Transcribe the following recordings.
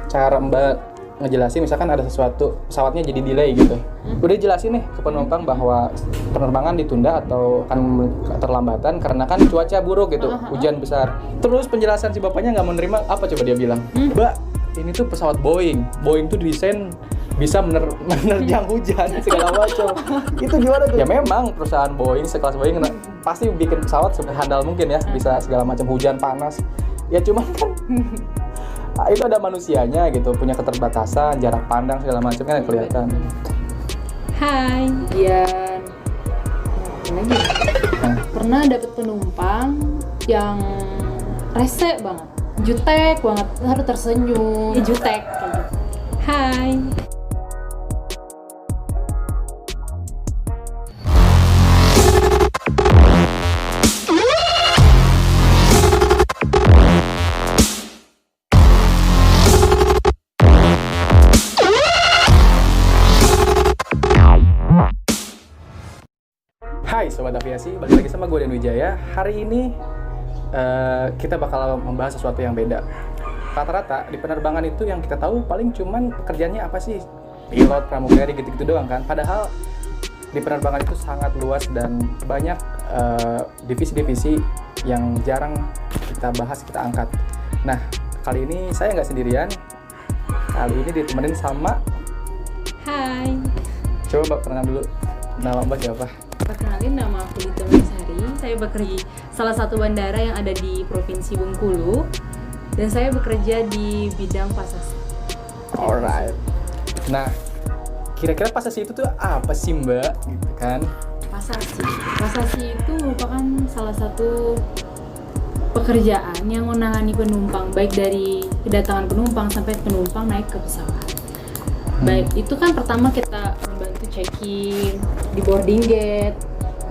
cara Mbak ngejelasin misalkan ada sesuatu pesawatnya jadi delay gitu. Udah jelasin nih ke penumpang bahwa penerbangan ditunda atau akan keterlambatan karena kan cuaca buruk gitu, hujan besar. Terus penjelasan si bapaknya nggak menerima, apa coba dia bilang? Mbak, ini tuh pesawat Boeing. Boeing tuh desain bisa menerjang hujan segala macam. Itu gimana tuh? Ya memang perusahaan Boeing sekelas Boeing pasti bikin pesawat sehandal mungkin ya, bisa segala macam hujan panas. Ya cuman kan itu ada manusianya gitu, punya keterbatasan, jarak pandang segala macam kan kelihatan. Hai, Dian. Lagi. Pernah dapet penumpang yang rese banget, jutek banget, harus tersenyum, jutek kayak gitu. Hai. Hai Sobat Aviasi, balik lagi sama gue Dan Wijaya. Hari ini kita bakal membahas sesuatu yang beda. Rata-rata di penerbangan itu yang kita tahu paling cuman pekerjaannya apa sih? Pilot, pramugari, gitu-gitu doang kan. Padahal di penerbangan itu sangat luas dan banyak divisi-divisi yang jarang kita bahas, kita angkat. Nah, kali ini saya nggak sendirian. Kali ini ditemenin sama... Hai. Coba Mbak perkenalan dulu. Nama Mbak siapa? Perkenalin, nama aku Dita Manisari. Saya bekerja di salah satu bandara yang ada di Provinsi Bengkulu dan saya bekerja di bidang pasasi. Alright. Nah, kira-kira pasasi itu tuh apa sih Mbak? Gitu kan? Pasasi itu merupakan salah satu pekerjaan yang menangani penumpang, baik dari kedatangan penumpang sampai penumpang naik ke pesawat. Baik, itu kan pertama kita membantu check-in di boarding gate.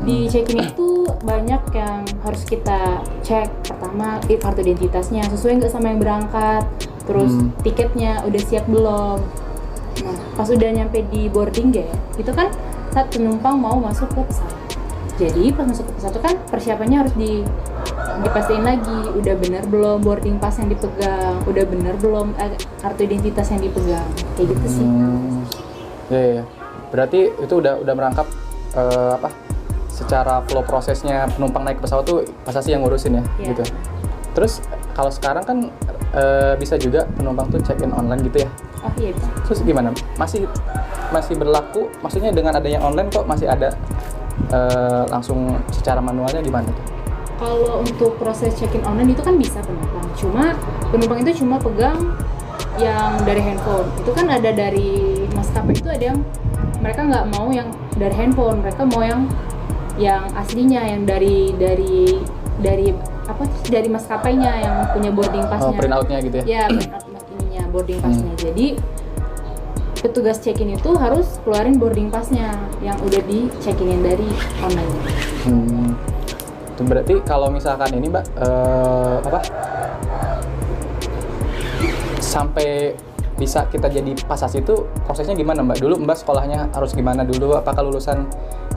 Di check-in itu banyak yang harus kita cek. Pertama, kartu identitasnya sesuai nggak sama yang berangkat. Terus tiketnya udah siap belum. Nah, pas udah nyampe di boarding gate, itu kan saat penumpang mau masuk ke pesawat. Jadi pas masuk ke pesawat itu kan persiapannya harus dipastiin lagi, udah bener belum boarding pass yang dipegang, udah bener belum kartu identitas yang dipegang, kayak gitu sih. Ya. Berarti itu udah merangkap secara flow prosesnya penumpang naik pesawat tuh pasasi yang ngurusin ya, gitu. Terus kalau sekarang kan bisa juga penumpang tuh check-in online gitu ya. Oh iya bisa. Terus gimana? Masih berlaku? Maksudnya dengan adanya online kok masih ada langsung secara manualnya gimana tuh? Kalau untuk proses check-in online itu kan bisa penumpang itu cuma pegang yang dari handphone. Itu kan ada dari maskapai itu ada yang mereka nggak mau yang dari handphone, mereka mau yang aslinya, yang dari maskapainya yang punya boarding passnya. Oh, print outnya gitu ya? Ya, print out ininya boarding passnya. Jadi petugas check-in itu harus keluarin boarding passnya yang udah di check-inin dari online. Itu berarti kalau misalkan ini Mbak sampai bisa kita jadi pasasi itu prosesnya gimana Mbak? Dulu Mbak sekolahnya harus gimana dulu? Apakah lulusan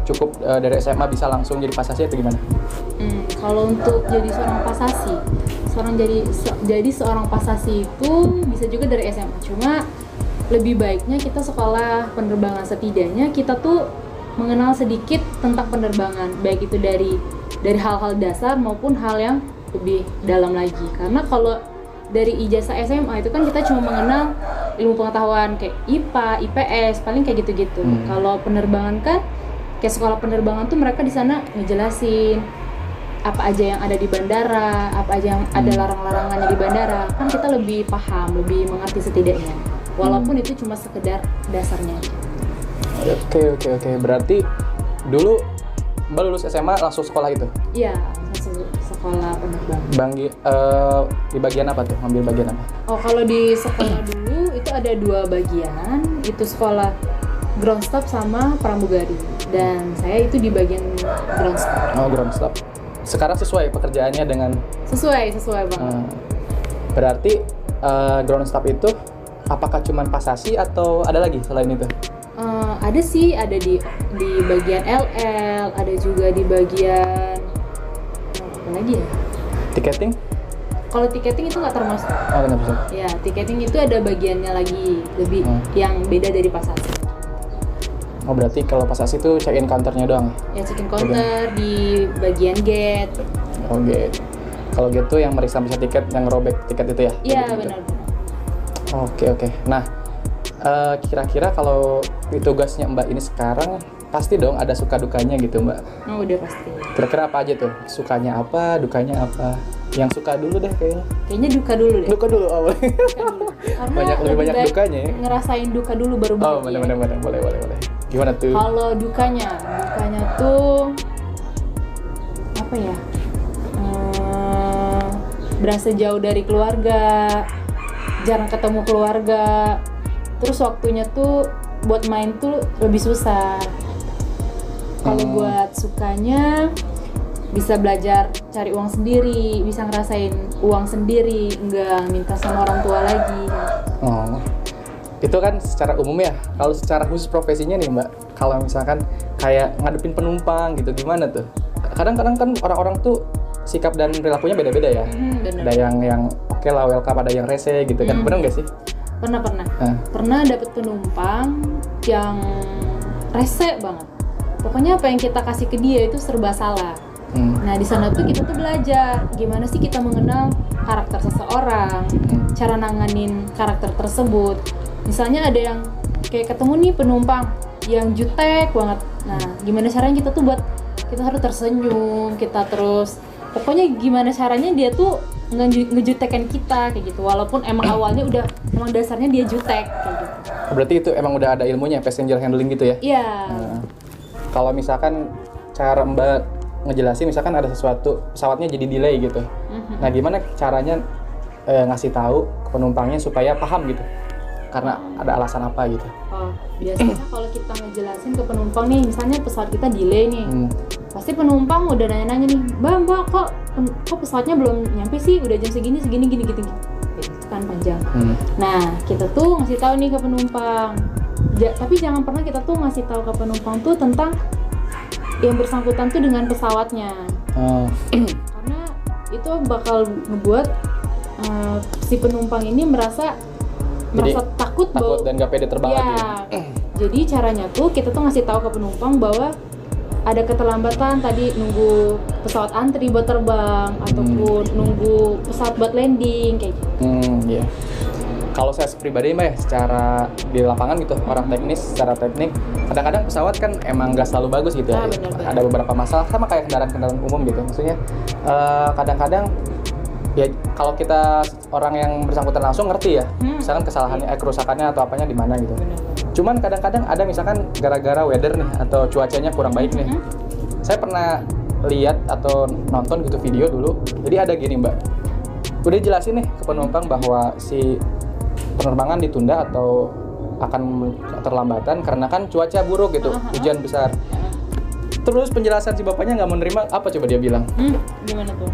cukup dari SMA bisa langsung jadi pasasi atau gimana? Kalau untuk jadi seorang pasasi, seorang pasasi itu bisa juga dari SMA. Cuma lebih baiknya kita sekolah penerbangan, setidaknya kita tuh mengenal sedikit tentang penerbangan, baik itu dari hal-hal dasar maupun hal yang lebih dalam lagi. Karena kalau dari ijazah SMA itu kan kita cuma mengenal ilmu pengetahuan kayak IPA, IPS, paling kayak gitu-gitu. Kalau penerbangan kan kayak sekolah penerbangan tuh mereka di sana ngejelasin apa aja yang ada di bandara, apa aja yang ada larang-larangannya di bandara. Kan kita lebih paham, lebih mengerti setidaknya. Walaupun itu cuma sekedar dasarnya aja. Oke. Berarti dulu Mbak lulus SMA langsung sekolah itu? Iya, langsung sekolah penerbangan. Di bagian apa tuh? Ngambil bagian apa? Oh, kalau di sekolah dulu itu ada 2 bagian. Itu sekolah ground staff sama pramugari. Dan saya itu di bagian ground staff. Oh, ground staff. Sekarang sesuai pekerjaannya dengan? Sesuai banget. Berarti ground staff itu apakah cuma pasasi atau ada lagi selain itu? Ada sih, ada di bagian LL, ada juga di bagian apa lagi ya? Tiketing? Kalau tiketing itu nggak termasuk. Oh, nggak bisa. Ya, tiketing itu ada bagiannya lagi lebih yang beda dari pasasi. Oh, berarti kalau pasasi itu check-in counternya doang? Ya, check-in counter di bagian gate. Oh, gate. Kalau gate tuh yang meriksa tiket, yang ngerobek tiket itu ya? Iya, Gitu. benar. Oke. Nah, kira-kira kalau di tugasnya Mbak ini sekarang, pasti dong ada suka dukanya gitu Mbak? Oh, udah pasti. Kira-kira apa aja tuh? Sukanya apa, dukanya apa? Yang suka dulu deh kayaknya. Kayaknya duka dulu deh. Duka dulu awalnya. Duka dulu. Karena lebih banyak baik dukanya ya? ngerasain duka dulu baru Oh, bahagia. benar. Boleh. Gimana tuh? Kalau dukanya tuh apa ya? Berasa jauh dari keluarga, jarang ketemu keluarga. Terus waktunya tuh buat main tuh lebih susah. Kalau buat sukanya bisa belajar cari uang sendiri, bisa ngerasain uang sendiri, nggak minta sama orang tua lagi. Oh, itu kan secara umum ya. Kalau secara khusus profesinya nih Mbak, kalau misalkan kayak ngadepin penumpang gitu, gimana tuh? Kadang-kadang kan orang-orang tuh sikap dan perilakunya beda-beda ya. Bener. Ada yang oke lah welcome, ada yang rese gitu kan. Bener nggak sih? Pernah. Pernah dapet penumpang yang rese banget. Pokoknya apa yang kita kasih ke dia itu serba salah. Nah, di sana tuh kita tuh belajar gimana sih kita mengenal karakter seseorang, cara nanganin karakter tersebut. Misalnya ada yang kayak ketemu nih penumpang yang jutek banget. Nah, gimana caranya kita tuh buat kita harus tersenyum, kita terus pokoknya gimana caranya dia tuh ngejutekan kita kayak gitu. Walaupun emang awalnya emang dasarnya dia jutek kayak gitu. Berarti itu emang udah ada ilmunya passenger handling gitu ya? Iya. Kalau misalkan cara Mbak ngejelasin, misalkan ada sesuatu pesawatnya jadi delay gitu. Nah, gimana caranya ngasih tahu ke penumpangnya supaya paham gitu? Karena ada alasan apa gitu? Oh, biasanya kalau kita ngejelasin ke penumpang nih, misalnya pesawat kita delay nih, pasti penumpang udah nanya-nanya nih, Mbak, kok pesawatnya belum nyampe sih? Udah jam segini gitu kan panjang. Nah, kita tuh ngasih tahu nih ke penumpang. Tapi jangan pernah kita tuh ngasih tahu ke penumpang tuh tentang yang bersangkutan tuh dengan pesawatnya. Karena itu bakal ngebuat si penumpang ini merasa takut dan gak pede terbang lagi. Jadi caranya tuh kita tuh ngasih tahu ke penumpang bahwa ada keterlambatan tadi nunggu pesawat antri buat terbang ataupun nunggu pesawat buat landing kayak gitu. Iya. Kalau saya pribadi Mbak ya, secara di lapangan gitu, orang teknis, secara teknik, kadang-kadang pesawat kan emang gak selalu bagus gitu ya. Bener. Ada beberapa masalah, sama kayak kendaraan-kendaraan umum gitu. Maksudnya kadang-kadang ya kalau kita orang yang bersangkutan langsung ngerti ya, misalkan kesalahannya, kerusakannya atau apanya di mana gitu. Cuman kadang-kadang ada misalkan gara-gara weather nih atau cuacanya kurang baik nih. Saya pernah lihat atau nonton gitu video dulu. Jadi ada gini Mbak, udah jelasin nih ke penumpang bahwa si penerbangan ditunda atau akan keterlambatan karena kan cuaca buruk gitu, hujan besar. Terus penjelasan si bapaknya nggak menerima, apa coba dia bilang? Gimana tuh?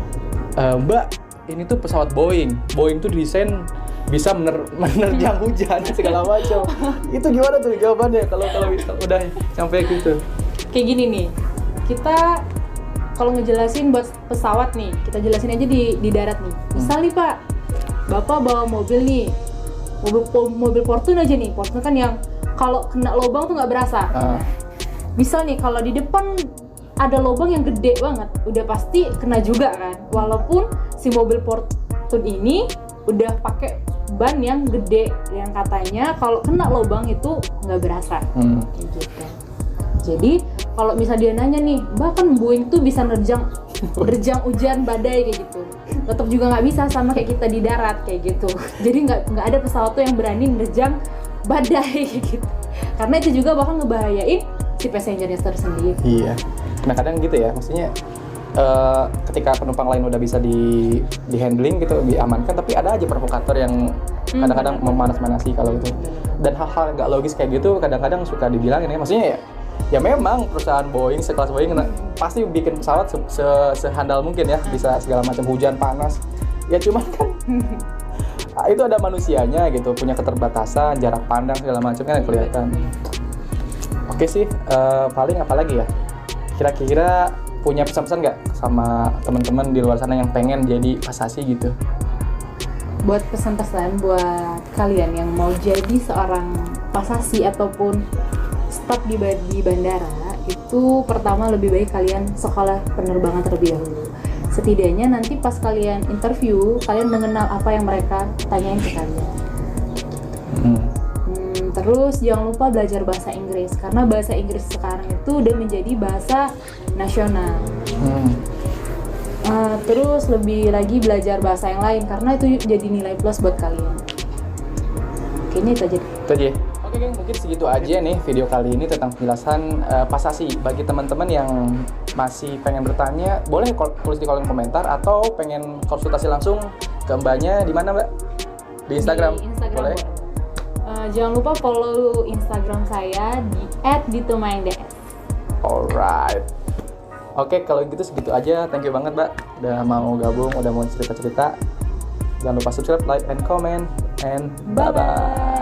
Mbak, ini tuh pesawat Boeing tuh desain bisa menerjang hujan segala macam. Itu gimana tuh jawabannya kalau udah sampai gitu? Kayak gini nih, kita kalau ngejelasin buat pesawat nih, kita jelasin aja di darat nih. Misal nih Pak, Bapak bawa mobil nih, mobil Fortune aja nih. Fortune kan yang kalau kena lubang tuh nggak berasa. Misal nih kalau di depan ada lubang yang gede banget, udah pasti kena juga kan. Walaupun si mobil Fortune ini udah pakai ban yang gede, yang katanya kalau kena lubang itu nggak berasa. Kayak gitu. Jadi kalau misal dia nanya nih, Mbak kan Boeing tuh bisa nerjang hujan badai kayak gitu, tetap juga nggak bisa sama kayak kita di darat kayak gitu. Jadi nggak ada pesawat tuh yang berani nerjang badai kayak gitu, karena itu juga bakal ngebahayain si passengernya tersendiri. Iya. Nah kadang gitu ya, maksudnya ketika penumpang lain udah bisa di handling gitu, diamankan, tapi ada aja provokator yang kadang-kadang memanas-manasi kalau itu. Dan hal-hal nggak logis kayak gitu kadang-kadang suka dibilangin ya, maksudnya ya memang perusahaan Boeing sekelas Boeing pasti bikin pesawat sehandal mungkin ya, bisa segala macam hujan panas. Ya cuman kan itu ada manusianya gitu, punya keterbatasan, jarak pandang segala macam kan kelihatan. Oke sih, paling apa lagi ya? Kira-kira punya pesan-pesan nggak sama teman-teman di luar sana yang pengen jadi pasasi gitu? buat pesan-pesan buat kalian yang mau jadi seorang pasasi ataupun staf di bandara, itu pertama lebih baik kalian sekolah penerbangan terlebih dahulu. Setidaknya nanti pas kalian interview, kalian mengenal apa yang mereka tanyain ke kalian. Terus jangan lupa belajar bahasa Inggris, karena bahasa Inggris sekarang itu udah menjadi bahasa nasional. Terus lebih lagi belajar bahasa yang lain, karena itu jadi nilai plus buat kalian. Kayaknya itu aja. Itu aja. Oke geng, mungkin segitu aja nih video kali ini tentang penjelasan pasasi. Bagi teman-teman yang masih pengen bertanya, boleh tulis di kolom komentar atau pengen konsultasi langsung ke mbaknya di mana mbak? Di Instagram? Di Instagram boleh. Jangan lupa follow Instagram saya di @ditomaingds. Alright. Oke, kalau gitu segitu aja. Thank you banget mbak udah mau gabung, udah mau cerita-cerita. Jangan lupa subscribe, like, and comment, and bye-bye.